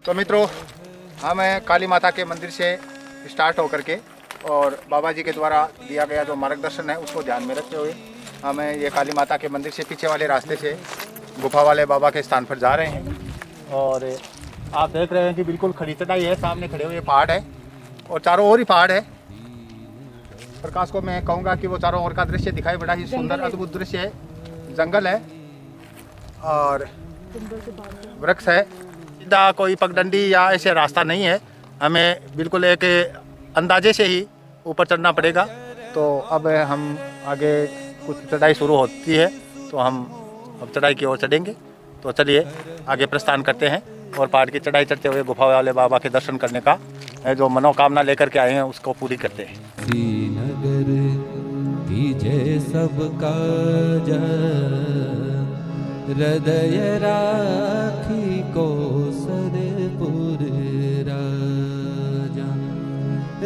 तो मित्रों, हम काली माता के मंदिर से स्टार्ट होकर के और बाबा जी के द्वारा दिया गया जो मार्गदर्शन है उसको ध्यान में रखते हुए हमें ये काली माता के मंदिर से पीछे वाले रास्ते से गुफा वाले बाबा के स्थान पर जा रहे हैं। और आप देख रहे हैं कि बिल्कुल खड़ी चढ़ाई है, सामने खड़े हुए पहाड़ है और चारों ओर ही पहाड़ है। प्रकाश को मैं कहूँगा कि वो चारों ओर का दृश्य दिखाई, बड़ा ही सुंदर अद्भुत दृश्य है। जंगल है और वृक्ष है, सीधा कोई पगडंडी या ऐसे रास्ता नहीं है, हमें बिल्कुल एक अंदाजे से ही ऊपर चढ़ना पड़ेगा। तो अब हम आगे कुछ चढ़ाई शुरू होती है तो हम अब चढ़ाई की ओर चढ़ेंगे। तो चलिए आगे प्रस्थान करते हैं और पहाड़ की चढ़ाई चढ़ते हुए गुफा वाले बाबा के दर्शन करने का जो मनोकामना लेकर के आए हैं उसको पूरी करते हैं। श्रीनगर कीजे सबका हृदय राखी को सरपुर राजा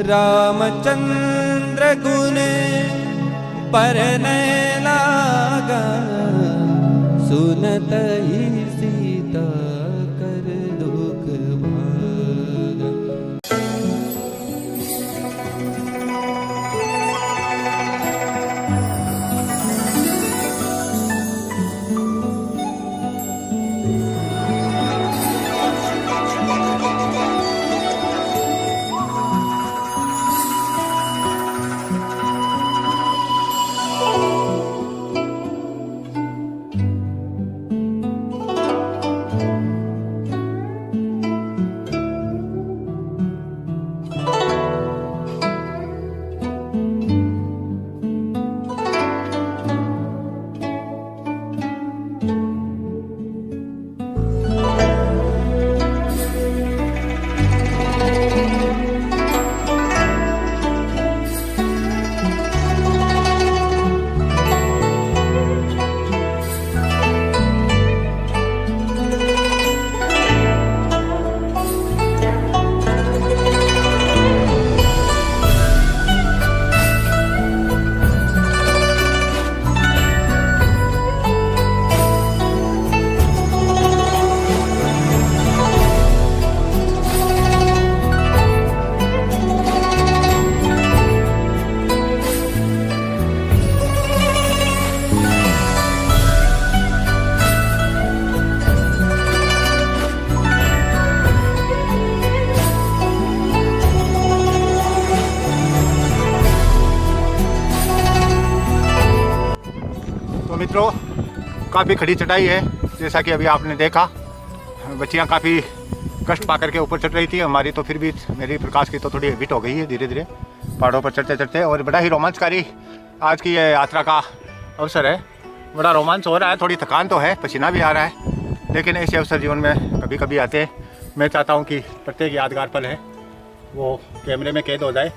रामचंद्र गुण पर लागा सुनत ही सीता कर दुख भागा। मित्रों, काफ़ी खड़ी चढ़ाई है, जैसा कि अभी आपने देखा। बच्चियां काफ़ी कष्ट पा करके ऊपर चढ़ रही थी, हमारी तो फिर भी, मेरी प्रकाश की तो थोड़ी हैबिट हो गई है धीरे धीरे पहाड़ों पर चढ़ते चढ़ते। और बड़ा ही रोमांचकारी आज की ये यात्रा का अवसर है। बड़ा रोमांच हो रहा है, थोड़ी थकान तो है, पसीना भी आ रहा है, लेकिन ऐसे अवसर जीवन में कभी कभी आते हैं। मैं चाहता हूँ कि प्रत्येक यादगार पल है वो कैमरे में कैद हो जाए।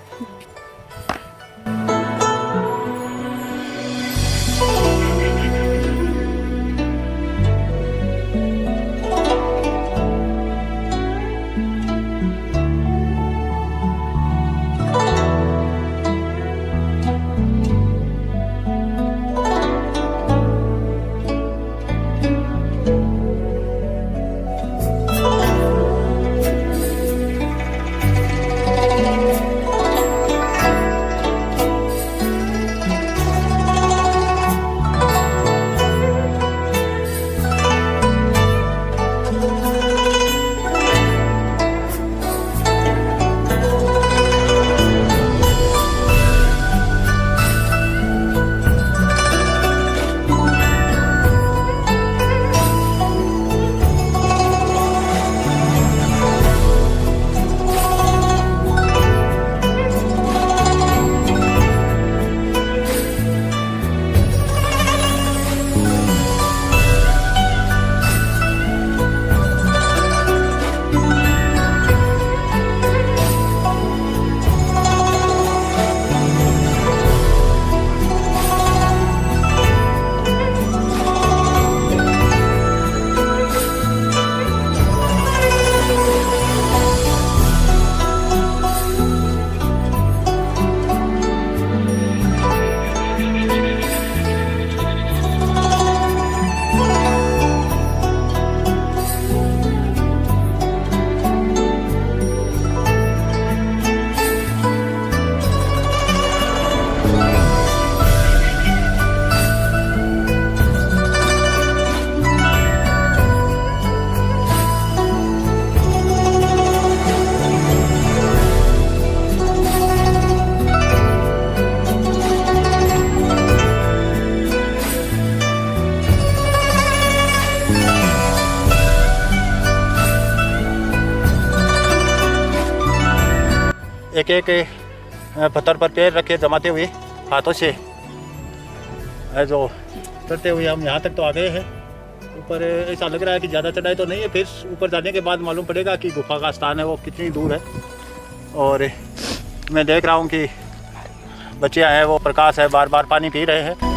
एक एक पत्थर पर पैर रखे जमाते हुए हाथों से जो चढ़ते हुए हम यहाँ तक तो आ गए हैं। ऊपर ऐसा लग रहा है कि ज़्यादा चढ़ाई तो नहीं है, फिर ऊपर जाने के बाद मालूम पड़ेगा कि गुफा का स्थान है वो कितनी दूर है। और मैं देख रहा हूँ कि बच्चे आए हैं, वो प्रकाश है, बार बार पानी पी रहे हैं।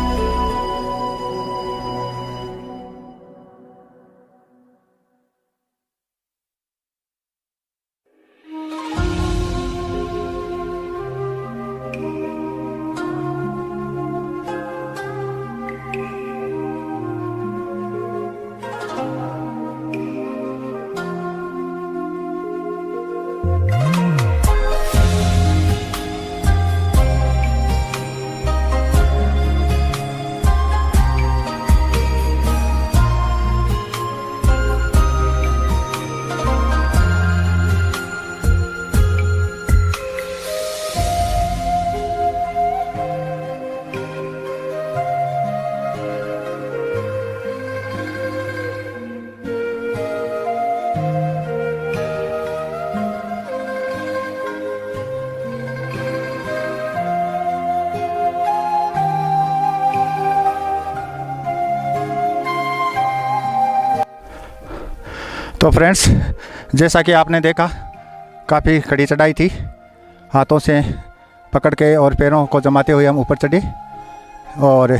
तो फ्रेंड्स, जैसा कि आपने देखा काफ़ी कड़ी चढ़ाई थी। हाथों से पकड़ के और पैरों को जमाते हुए हम ऊपर चढ़े और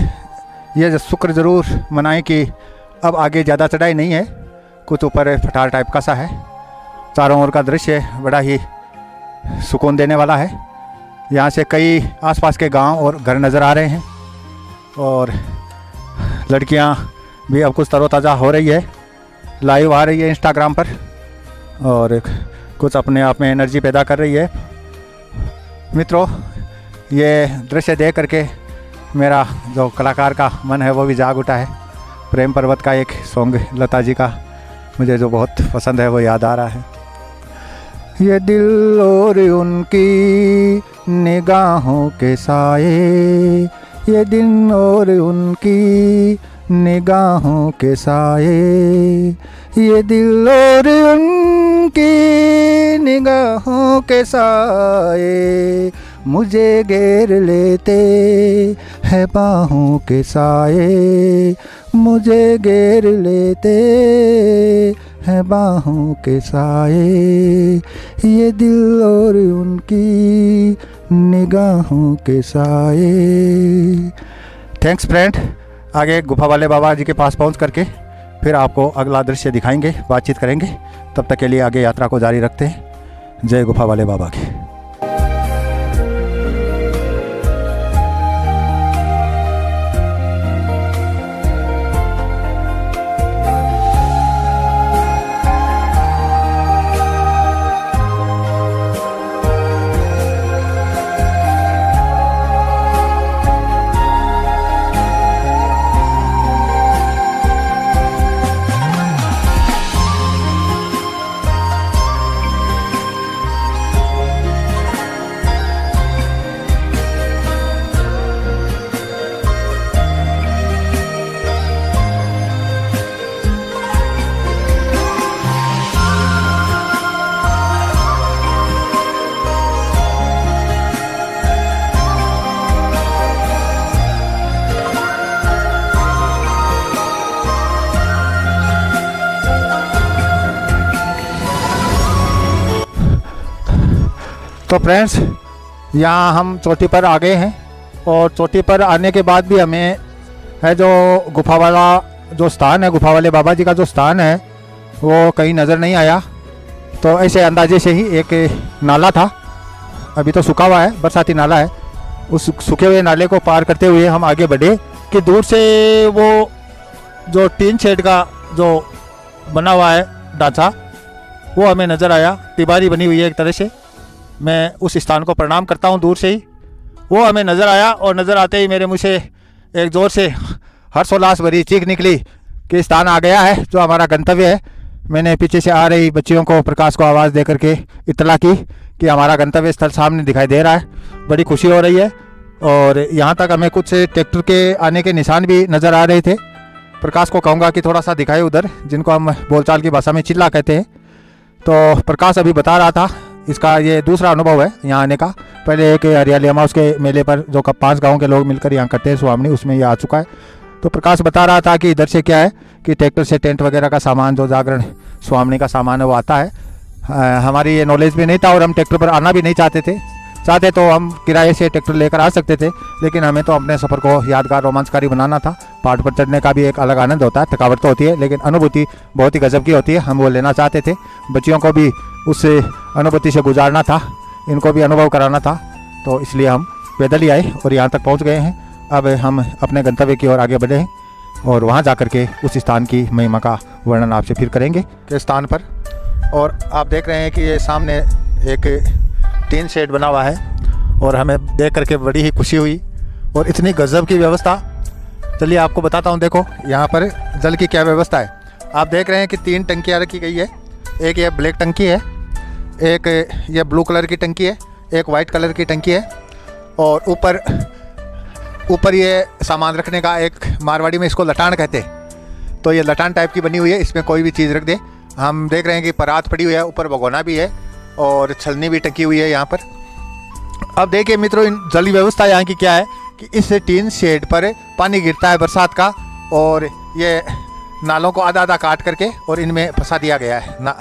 ये शुक्र ज़रूर मनाएं कि अब आगे ज़्यादा चढ़ाई नहीं है, कुछ ऊपर पठार टाइप का सा है। चारों ओर का दृश्य बड़ा ही सुकून देने वाला है। यहाँ से कई आसपास के गांव और घर नज़र आ रहे हैं और लड़कियाँ भी अब कुछ तरोताज़ा हो रही है, लाइव आ रही है इंस्टाग्राम पर और कुछ अपने आप में एनर्जी पैदा कर रही है। मित्रों, ये दृश्य देख करके मेरा जो कलाकार का मन है वो भी जाग उठा है। प्रेम पर्वत का एक सॉन्ग लता जी का मुझे जो बहुत पसंद है वो याद आ रहा है। ये दिल और उनकी निगाहों के साए, ये दिन और उनकी निगाहों के साए, ये दिल और उनकी निगाहों के साए, मुझे घेर लेते हैं बाहों के साए, मुझे घेर लेते हैं बाहों के साए, ये दिल और उनकी निगाहों के साए। Thanks friend. आगे गुफा वाले बाबा जी के पास पहुंच करके फिर आपको अगला दृश्य दिखाएंगे, बातचीत करेंगे। तब तक के लिए आगे यात्रा को जारी रखते हैं। जय गुफा वाले बाबा की। तो फ्रेंड्स, यहाँ हम चोटी पर आ गए हैं और चोटी पर आने के बाद भी हमें है जो गुफा वाला जो स्थान है, गुफा वाले बाबा जी का जो स्थान है वो कहीं नज़र नहीं आया। तो ऐसे अंदाजे से ही एक नाला था, अभी तो सूखा हुआ है, बरसाती नाला है। उस सूखे हुए नाले को पार करते हुए हम आगे बढ़े कि दूर से वो जो टीन शेड का जो बना हुआ है ढांचा वो हमें नज़र आया। तिबारी बनी हुई है एक तरह से। मैं उस स्थान को प्रणाम करता हूँ दूर से ही। वो हमें नज़र आया और नज़र आते ही मेरे मुँह से एक ज़ोर से हर्षोल्लास भरी चीख निकली कि स्थान आ गया है जो हमारा गंतव्य है। मैंने पीछे से आ रही बच्चियों को, प्रकाश को आवाज़ दे करके इतला की कि हमारा गंतव्य स्थल सामने दिखाई दे रहा है। बड़ी खुशी हो रही है और यहाँ तक हमें कुछ ट्रैक्टर के आने के निशान भी नज़र आ रहे थे। प्रकाश को कहूँगा कि थोड़ा सा दिखाए उधर, जिनको हम बोलचाल की भाषा में चिल्ला कहते हैं। तो प्रकाश अभी बता रहा था इसका ये दूसरा अनुभव है यहाँ आने का। पहले एक हरियाली अमावस के मेले पर जो 5 गाँव के लोग मिलकर यहाँ करते हैं सुहामनी, उसमें ये आ चुका है। तो प्रकाश बता रहा था कि इधर से क्या है कि ट्रैक्टर से टेंट वगैरह का सामान, जो जागरण सुहामनी का सामान है वो आता है। हमारी ये नॉलेज भी नहीं था और हम ट्रैक्टर पर आना भी नहीं चाहते तो हम किराए से ट्रैक्टर लेकर आ सकते थे, लेकिन हमें तो अपने सफ़र को यादगार रोमांचकारी बनाना था। पहाड़ पर चढ़ने का भी एक अलग आनंद होता है, थकावट तो होती है लेकिन अनुभूति बहुत ही गजब की होती है। हम वो लेना चाहते थे, बच्चियों को भी उस अनुभूति से गुजारना था, इनको भी अनुभव कराना था, तो इसलिए हम पैदल ही आए और यहाँ तक पहुँच गए हैं। अब हम अपने गंतव्य की ओर आगे बढ़े हैं और वहाँ जा कर के उस स्थान की महिमा का वर्णन आपसे फिर करेंगे के स्थान पर। और आप देख रहे हैं कि ये सामने एक टीन शेड बना हुआ है और हमें देख करके बड़ी ही खुशी हुई और इतनी गजब की व्यवस्था। चलिए आपको बताता हूँ। देखो यहाँ पर जल की क्या व्यवस्था है। आप देख रहे हैं कि 3 टंकियाँ रखी गई है। एक ये ब्लैक टंकी है, एक ये ब्लू कलर की टंकी है, एक वाइट कलर की टंकी है और ऊपर ये सामान रखने का एक, मारवाड़ी में इसको लटान कहते हैं, तो ये लटान टाइप की बनी हुई है, इसमें कोई भी चीज़ रख दे। हम देख रहे हैं कि परात पड़ी हुई है, ऊपर भगोना भी है और छलनी भी टंकी हुई है यहाँ पर। अब देखिए मित्रों, इन जल व्यवस्था यहाँ की क्या है कि इस टीन शेड पर पानी गिरता है बरसात का और ये नालों को आधा आधा काट करके और इनमें फंसा दिया गया है ना,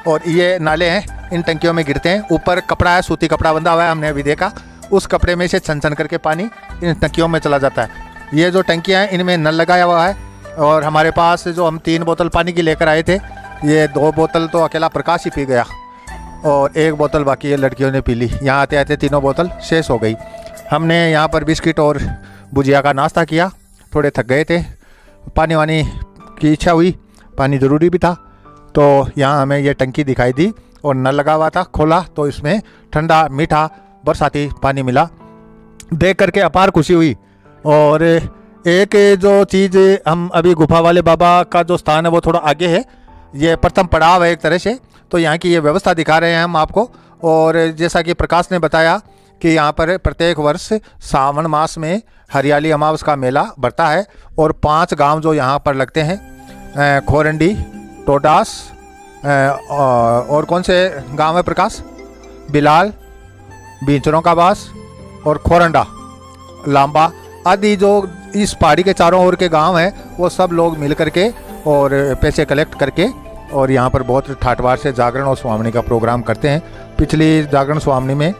और ये नाले हैं, इन टंकियों में गिरते हैं। ऊपर कपड़ा है, सूती कपड़ा बंधा हुआ है, हमने अभी देखा। उस कपड़े में से छन छन करके पानी इन टंकियों में चला जाता है। ये जो टंकियाँ हैं इनमें नल लगाया हुआ है और हमारे पास जो हम 3 बोतल पानी की लेकर आए थे, ये 2 बोतल तो अकेला प्रकाश ही पी गया और 1 बोतल बाकी ये लड़कियों ने पी ली। यहाँ आते आते 3 बोतल शेष हो गई। हमने यहाँ पर बिस्किट और भुजिया का नाश्ता किया, थोड़े थक गए थे, पानी वानी की इच्छा हुई, पानी ज़रूरी भी था। तो यहाँ हमें ये टंकी दिखाई दी और नल लगा हुआ था, खोला तो इसमें ठंडा मीठा बरसाती पानी मिला। देख करके अपार खुशी हुई। और एक जो चीज़, हम अभी गुफा वाले बाबा का जो स्थान है वो थोड़ा आगे है, ये प्रथम पड़ाव है एक तरह से, तो यहाँ की ये व्यवस्था दिखा रहे हैं हम आपको। और जैसा कि प्रकाश ने बताया कि यहाँ पर प्रत्येक वर्ष सावन मास में हरियाली अमावस का मेला बढ़ता है और 5 गांव जो यहाँ पर लगते हैं, खोरंडी, टोडास और कौन से गांव है प्रकाश, बिलाल, बीचरों का बास और खोरंडा, लांबा आदि, जो इस पहाड़ी के चारों ओर के गांव हैं, वो सब लोग मिल करके और पैसे कलेक्ट करके और यहाँ पर बहुत ठाटवार से जागरण और सुहामनी का प्रोग्राम करते हैं। पिछली जागरण सुहामनी में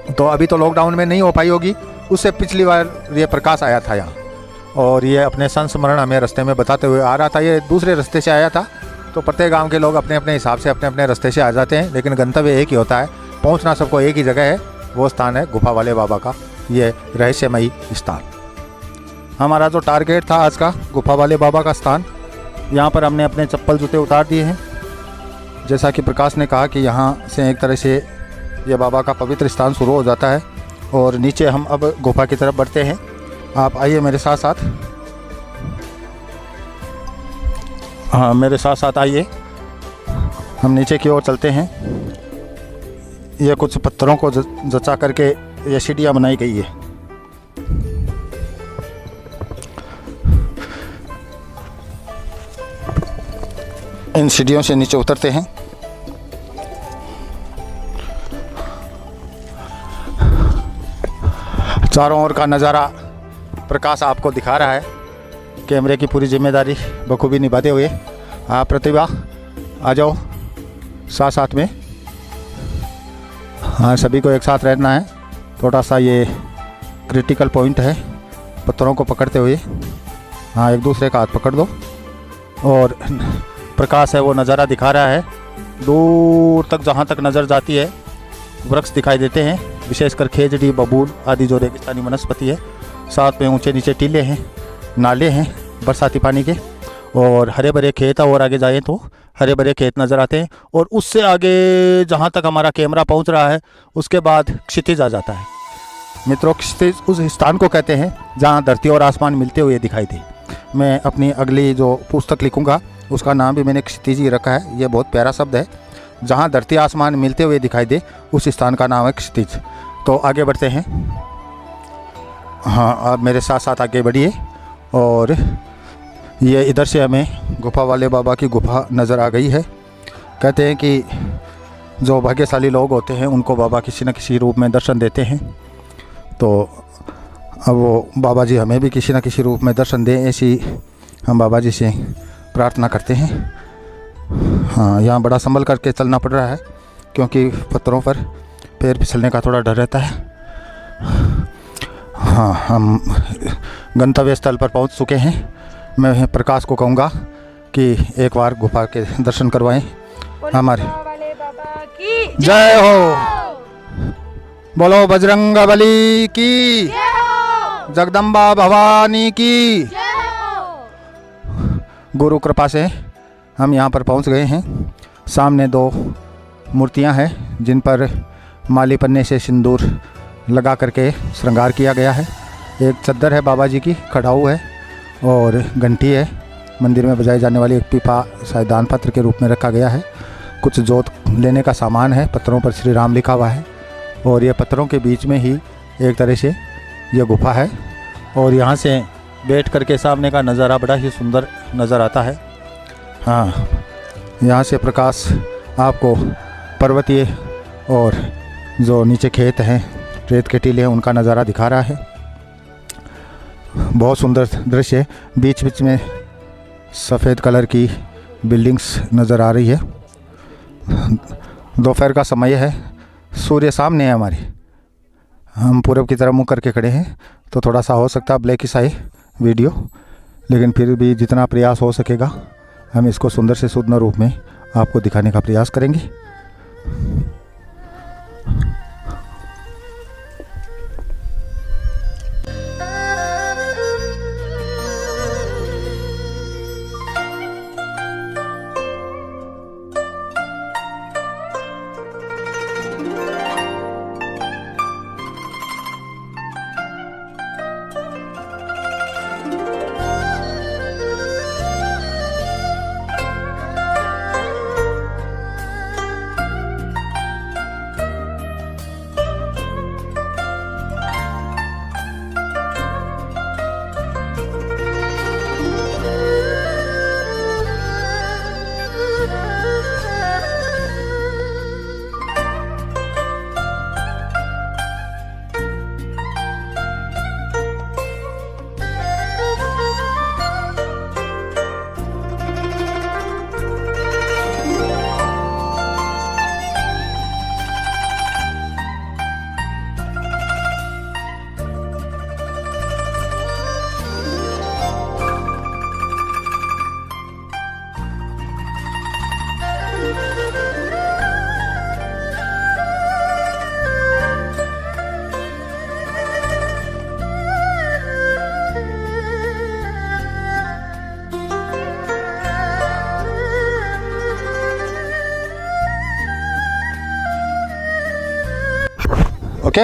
तो अभी तो लॉकडाउन में नहीं हो पाई होगी, उससे पिछली बार ये प्रकाश आया था यहाँ और ये अपने संस्मरण हमें रास्ते में बताते हुए आ रहा था। ये दूसरे रास्ते से आया था, तो प्रत्येक गांव के लोग अपने अपने हिसाब से अपने अपने रास्ते से आ जाते हैं, लेकिन गंतव्य एक ही होता है, पहुंचना सबको एक ही जगह है। वो स्थान है गुफा वाले बाबा का, ये रहस्यमयी स्थान। हमारा जो टारगेट था आज का, गुफा वाले बाबा का स्थान, यहाँ पर हमने अपने चप्पल जूते उतार दिए हैं। जैसा कि प्रकाश ने कहा कि यहाँ से एक तरह से ये बाबा का पवित्र स्थान शुरू हो जाता है और नीचे हम अब गुफा की तरफ बढ़ते हैं। आप आइए मेरे साथ साथ, हाँ मेरे साथ साथ आइए, हम नीचे की ओर चलते हैं। ये कुछ पत्थरों को जचा करके ये सीढ़ियाँ बनाई गई है। इन सीढ़ियों से नीचे उतरते हैं। चारों ओर का नज़ारा प्रकाश आपको दिखा रहा है, कैमरे की पूरी जिम्मेदारी बखूबी निभाते हुए। आप प्रतिभा आ जाओ साथ साथ में, हाँ सभी को एक साथ रहना है। थोड़ा सा ये क्रिटिकल पॉइंट है, पत्थरों को पकड़ते हुए, हाँ एक दूसरे का हाथ पकड़ दो। और प्रकाश है वो नज़ारा दिखा रहा है, दूर तक जहाँ तक नज़र जाती है वृक्ष दिखाई देते हैं, विशेषकर खेजड़ी, बबूल आदि जो रेगिस्तानी वनस्पति है। साथ में ऊंचे नीचे टीले हैं, नाले हैं बरसाती पानी के, और हरे भरे खेत। और आगे जाएं तो हरे भरे खेत नज़र आते हैं, और उससे आगे जहाँ तक हमारा कैमरा पहुँच रहा है उसके बाद क्षितिज आ जाता है। मित्रों, क्षितिज उस स्थान को कहते हैं जहाँ धरती और आसमान मिलते हुए दिखाई दे। मैं अपनी अगली जो पुस्तक लिखूँगा उसका नाम भी मैंने क्षितिज ही रखा है। ये बहुत प्यारा शब्द है, जहाँ धरती आसमान मिलते हुए दिखाई दे उस स्थान का नाम है क्षितिज। तो आगे बढ़ते हैं, हाँ आप मेरे साथ साथ आगे बढ़िए। और ये इधर से हमें गुफा वाले बाबा की गुफा नज़र आ गई है। कहते हैं कि जो भाग्यशाली लोग होते हैं उनको बाबा किसी न किसी रूप में दर्शन देते हैं। तो अब वो बाबा जी हमें भी किसी न किसी रूप में दर्शन दें, ऐसी हम बाबा जी से प्रार्थना करते हैं। हाँ, यहाँ बड़ा संभल करके चलना पड़ रहा है क्योंकि पत्थरों पर पैर फिसलने का थोड़ा डर रहता है। हाँ, हम गंतव्य स्थल पर पहुँच चुके हैं। मैं प्रकाश को कहूँगा कि एक बार गुफा के दर्शन करवाएं। हमारे जय हो, बोलो बजरंगबली की, जगदम्बा भवानी की। गुरु कृपा से हम यहाँ पर पहुँच गए हैं। सामने 2 मूर्तियाँ हैं जिन पर माली पन्ने से सिंदूर लगा करके श्रृंगार किया गया है। एक चद्दर है बाबा जी की, खड़ाऊ है, और घंटी है। मंदिर में बजाई जाने वाली एक पीपा शायद दान पत्र के रूप में रखा गया है। कुछ जोत लेने का सामान है, पत्थरों पर श्री राम लिखा हुआ है, और ये पत्थरों के बीच में ही एक तरह से ये गुफा है। और यहाँ से बैठ करके सामने का नज़ारा बड़ा ही सुंदर नज़र आता है। हाँ, यहाँ से प्रकाश आपको पर्वतीय और जो नीचे खेत हैं, रेत के टीले हैं, उनका नज़ारा दिखा रहा है। बहुत सुंदर दृश्य। बीच बीच में सफ़ेद कलर की बिल्डिंग्स नज़र आ रही है। दोपहर का समय है, सूर्य सामने है हमारे। हम पूरब की तरफ मुँह करके खड़े हैं, तो थोड़ा सा हो सकता है ब्लैकिश आए वीडियो, लेकिन फिर भी जितना प्रयास हो सकेगा हम इसको सुंदर से सुंदर रूप में आपको दिखाने का प्रयास करेंगे। ओके।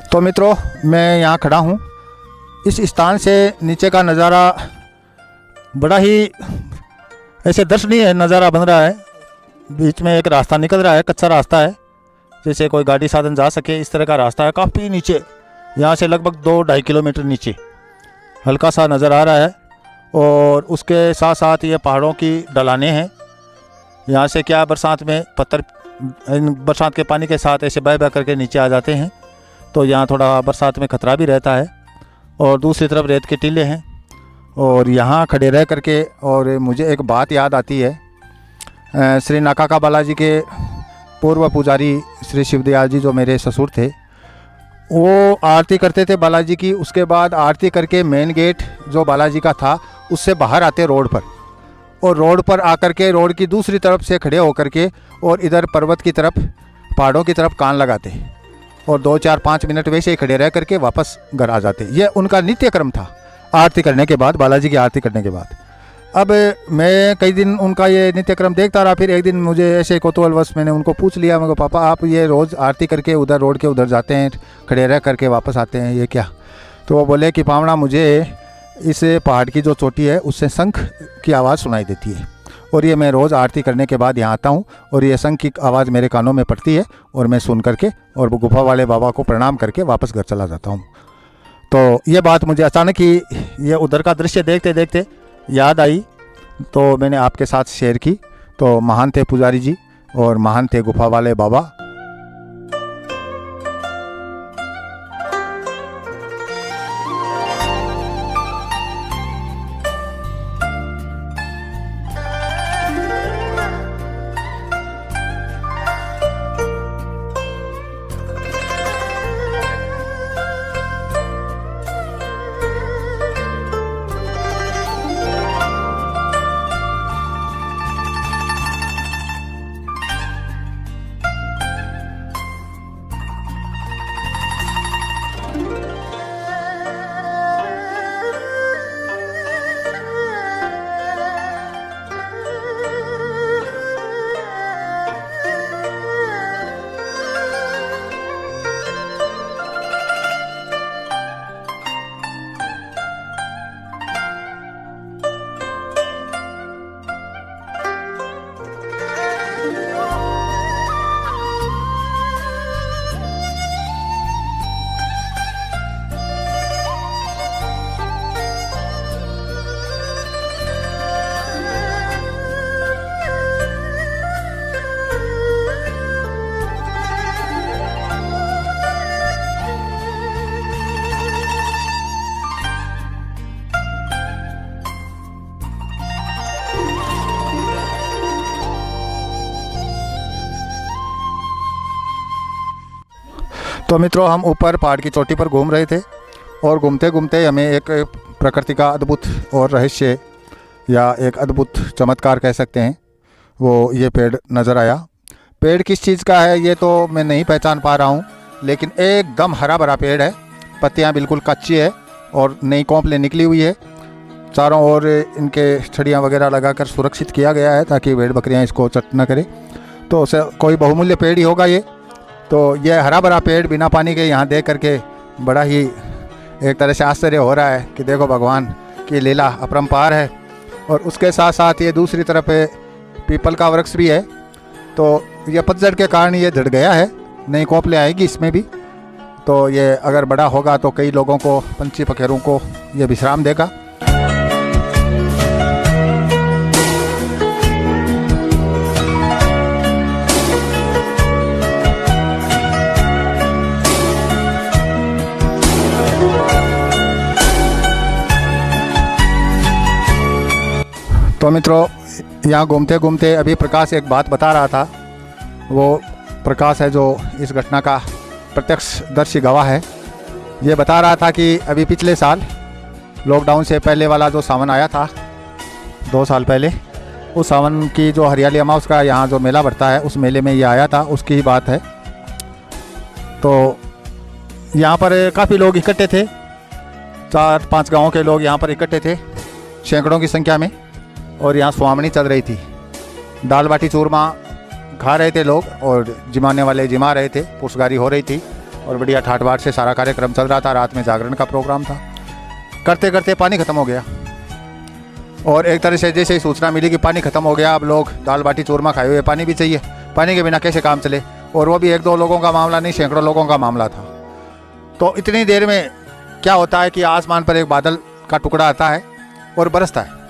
तो मित्रों, मैं यहाँ खड़ा हूँ। इस स्थान से नीचे का नज़ारा बड़ा ही ऐसे दर्शनीय नज़ारा बन रहा है। बीच में एक रास्ता निकल रहा है, कच्चा रास्ता है, जैसे कोई गाड़ी साधन जा सके इस तरह का रास्ता है। काफ़ी नीचे, यहाँ से लगभग 2-2.5 किलोमीटर नीचे हल्का सा नज़र आ रहा है। और उसके साथ साथ ये पहाड़ों की ढलानें हैं। यहाँ से क्या बरसात में पत्थर बरसात के पानी के साथ ऐसे बह बह करके नीचे आ जाते हैं, तो यहाँ थोड़ा बरसात में खतरा भी रहता है। और दूसरी तरफ रेत के टीले हैं। और यहाँ खड़े रह करके और मुझे एक बात याद आती है। श्री नाकाका बालाजी के पूर्व पुजारी श्री शिवदयाल जी जो मेरे ससुर थे, वो आरती करते थे बालाजी की। उसके बाद आरती करके मेन गेट जो बालाजी का था उससे बाहर आते रोड पर, और रोड पर आकर के रोड की दूसरी तरफ से खड़े होकर के और इधर पर्वत की तरफ, पहाड़ों की तरफ कान लगाते और 2-4-5 मिनट वैसे ही खड़े रह करके वापस घर आ जाते। ये उनका नित्य क्रम था आरती करने के बाद, बालाजी की आरती करने के बाद। अब मैं कई दिन उनका ये नित्य क्रम देखता रहा। फिर एक दिन मुझे ऐसे कौतूहलवश मैंने उनको पूछ लिया, मैं पापा आप ये रोज़ आरती करके उधर रोड के उधर जाते हैं, खड़े रह करके वापस आते हैं, ये क्या? तो वो बोले कि पावना, मुझे इस पहाड़ की जो चोटी है उससे शंख की आवाज़ सुनाई देती है, और ये मैं रोज़ आरती करने के बाद यहाँ आता हूँ और ये शंख की आवाज़ मेरे कानों में पड़ती है और मैं सुन करके और वो गुफा वाले बाबा को प्रणाम करके वापस घर चला जाता हूँ। तो ये बात मुझे अचानक ही ये उधर का दृश्य देखते देखते याद आई, तो मैंने आपके साथ शेयर की। तो महान थे पुजारी जी, और महान थे गुफा वाले बाबा। तो मित्रों, हम ऊपर पहाड़ की चोटी पर घूम रहे थे और घूमते घूमते हमें एक प्रकृति का अद्भुत और रहस्य या एक अद्भुत चमत्कार कह सकते हैं, वो ये पेड़ नज़र आया। पेड़ किस चीज़ का है ये तो मैं नहीं पहचान पा रहा हूँ, लेकिन एकदम हरा भरा पेड़ है। पत्तियाँ बिल्कुल कच्ची है और नई कोंपलें निकली हुई है। चारों ओर इनके छड़ियाँ वगैरह लगाकर सुरक्षित किया गया है ताकि भेड़ बकरियाँ इसको चट न करें। तो उसे कोई बहुमूल्य पेड़ ही होगा ये। तो ये हरा भरा पेड़ बिना पानी के यहाँ देख करके बड़ा ही एक तरह से आश्चर्य हो रहा है कि देखो भगवान की लीला अपरंपार है। और उसके साथ साथ ये दूसरी तरफ पीपल का वृक्ष भी है। तो ये पतझड़ के कारण ये झड़ गया है, नई कोंपलें आएगी इसमें भी। तो ये अगर बड़ा होगा तो कई लोगों को, पंछी पखेरों को ये विश्राम देगा। तो मित्रों, यहाँ घूमते घूमते अभी प्रकाश एक बात बता रहा था। वो प्रकाश है जो इस घटना का प्रत्यक्षदर्शी गवाह है। ये बता रहा था कि अभी पिछले साल लॉकडाउन से पहले वाला जो सावन आया था 2 साल पहले, उस सावन की जो हरियाली अमावस का यहाँ जो मेला बढ़ता है, उस मेले में ये आया था, उसकी ही बात है। तो यहाँ पर काफ़ी लोग इकट्ठे थे, 4-5 गाँव के लोग यहाँ पर इकट्ठे थे सैकड़ों की संख्या में। और यहाँ स्वामनी चल रही थी, दाल बाटी चूरमा खा रहे थे लोग और जिमाने वाले जिमा रहे थे, पुष्गारी हो रही थी और बढ़िया ठाट बाट से सारा कार्यक्रम चल रहा था। रात में जागरण का प्रोग्राम था। करते करते पानी ख़त्म हो गया और एक तरह से जैसे ही सूचना मिली कि पानी ख़त्म हो गया, अब लोग दाल बाटी चूरमा खाए हुए, पानी भी चाहिए, पानी के बिना कैसे काम चले। और वो भी 1-2 लोगों का मामला नहीं, सैकड़ों लोगों का मामला था। तो इतनी देर में क्या होता है कि आसमान पर एक बादल का टुकड़ा आता है और बरसता है,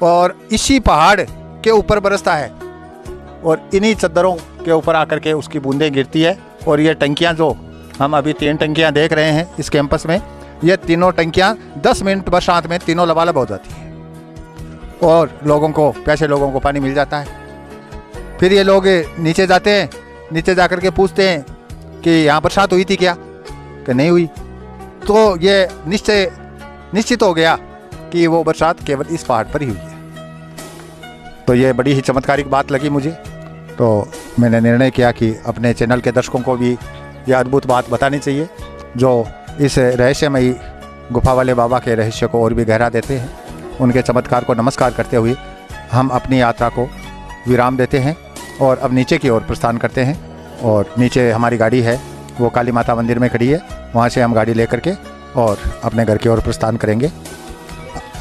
और इसी पहाड़ के ऊपर बरसता है और इन्हीं चद्दरों के ऊपर आकर के उसकी बूंदें गिरती है। और ये टंकियां जो हम अभी 3 टंकियां देख रहे हैं इस कैंपस में, ये तीनों टंकियां 10 मिनट बरसात में तीनों लबालब हो जाती हैं और लोगों को, प्यासे लोगों को पानी मिल जाता है। फिर ये लोग नीचे जाते हैं, नीचे जा कर के पूछते हैं कि यहाँ बरसात हुई थी क्या, कि नहीं हुई। तो ये निश्चित हो गया कि वो बरसात केवल इस पहाड़ पर ही हुई है। तो ये बड़ी ही चमत्कारिक बात लगी मुझे। तो मैंने निर्णय किया कि अपने चैनल के दर्शकों को भी यह अद्भुत बात बतानी चाहिए, जो इस रहस्यमयी गुफा वाले बाबा के रहस्य को और भी गहरा देते हैं। उनके चमत्कार को नमस्कार करते हुए हम अपनी यात्रा को विराम देते हैं और अब नीचे की ओर प्रस्थान करते हैं। और नीचे हमारी गाड़ी है, वो काली माता मंदिर में खड़ी है, वहाँ से हम गाड़ी लेकर के और अपने घर की ओर प्रस्थान करेंगे।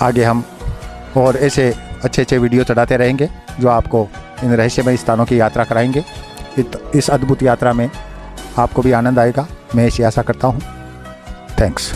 आगे हम और ऐसे अच्छे वीडियो चढ़ाते रहेंगे जो आपको इन रहस्यमय स्थानों की यात्रा कराएंगे। इस अद्भुत यात्रा में आपको भी आनंद आएगा, मैं ऐसी आशा करता हूँ। थैंक्स।